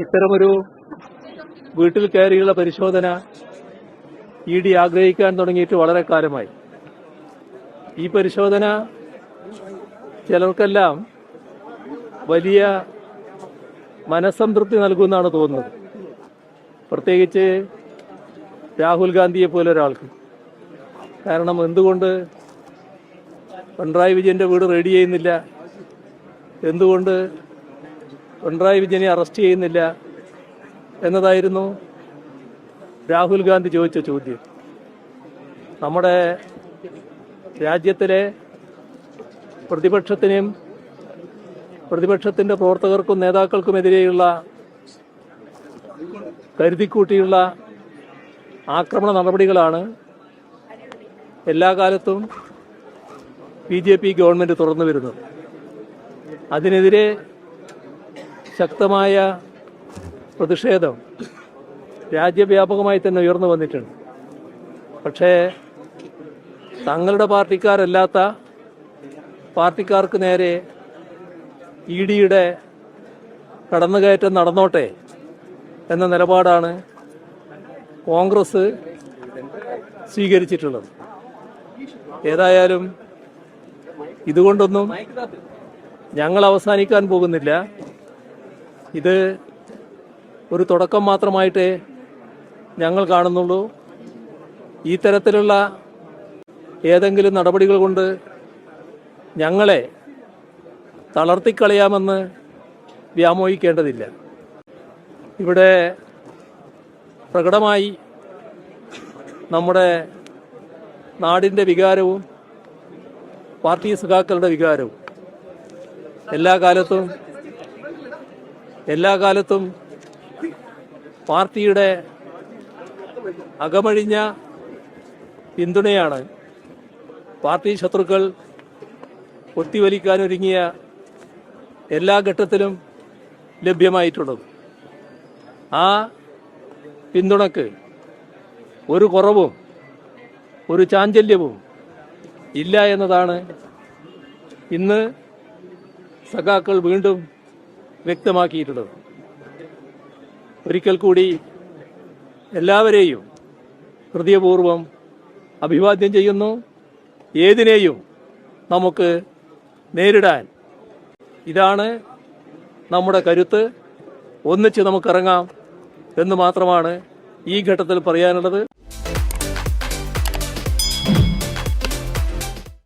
ഇത്തരമൊരു വീട്ടിൽ കയറിയുള്ള പരിശോധന ഇ.ഡി. ആഗ്രഹിക്കാൻ തുടങ്ങിയിട്ട് വളരെ കാലമായി. ഈ പരിശോധന ചിലർക്കെല്ലാം വലിയ മനസ്സംതൃപ്തി നൽകുമെന്നാണ് തോന്നുന്നത്. പ്രത്യേകിച്ച് രാഹുൽ ഗാന്ധിയെ പോലെ ഒരാൾക്ക്. കാരണം എന്തുകൊണ്ട് പിണറായി വിജയന്റെ വീട് റെഡി ചെയ്യുന്നില്ല, എന്തുകൊണ്ട് പിണറായി വിജയനെ അറസ്റ്റ് ചെയ്യുന്നില്ല എന്നതായിരുന്നു രാഹുൽ ഗാന്ധി ചോദിച്ച ചോദ്യം. നമ്മുടെ രാജ്യത്തിലെ പ്രതിപക്ഷത്തിനും പ്രതിപക്ഷത്തിന്റെ പ്രവർത്തകർക്കും നേതാക്കൾക്കുമെതിരെയുള്ള കരുതിക്കൂട്ടിയുള്ള ആക്രമണ നടപടികളാണ് എല്ലാ കാലത്തും ബി.ജെ.പി. ഗവൺമെന്റ് തുറന്നു വരുന്നത്. അതിനെതിരെ ശക്തമായ പ്രതിഷേധം രാജ്യവ്യാപകമായി തന്നെ ഉയർന്നു വന്നിട്ടുണ്ട്. പക്ഷേ തങ്ങളുടെ പാർട്ടിക്കാരല്ലാത്ത പാർട്ടിക്കാർക്ക് നേരെ ഇ.ഡിയുടെ കടന്നുകയറ്റം നടന്നോട്ടെ എന്ന നിലപാടാണ് കോൺഗ്രസ് സ്വീകരിച്ചിട്ടുള്ളത്. ഏതായാലും ഇതുകൊണ്ടൊന്നും ഞങ്ങൾ അവസാനിക്കാൻ പോകുന്നില്ല. ഇത് ഒരു തുടക്കം മാത്രമായിട്ടേ ഞങ്ങൾ കാണുന്നുള്ളൂ. ഈ തരത്തിലുള്ള ഏതെങ്കിലും നടപടികൾ കൊണ്ട് ഞങ്ങളെ തളർത്തിക്കളയാമെന്ന് വ്യാമോഹിക്കേണ്ടതില്ല. ഇവിടെ പ്രകടമായി നമ്മുടെ നാടിൻ്റെ വികാരവും പാർട്ടി സഖാക്കളുടെ വികാരവും എല്ലാ കാലത്തും പാർട്ടിയുടെ അകമഴിഞ്ഞ പിന്തുണയാണ് പാർട്ടി ശത്രുക്കൾ ഒത്തിവലിക്കാനൊരുങ്ങിയ എല്ലാ ഘട്ടത്തിലും ലഭ്യമായിട്ടുള്ളത്. ആ പിന്തുണക്ക് ഒരു കുറവും ഒരു ചാഞ്ചല്യവും ഇല്ല എന്നതാണ് ഇന്ന് സഖാക്കൾ വീണ്ടും വ്യക്തമാക്കിയിട്ടുള്ളത്. ഒരിക്കൽ കൂടി എല്ലാവരെയും ഹൃദയപൂർവ്വം അഭിവാദ്യം ചെയ്യുന്നു. ഏതിനെയും നമുക്ക് നേരിടാൻ ഇതാണ് നമ്മുടെ കരുത്ത്. ഒന്നിച്ച് നമുക്കിറങ്ങാം എന്ന് മാത്രമാണ് ഈ ഘട്ടത്തിൽ പറയാനുള്ളത്.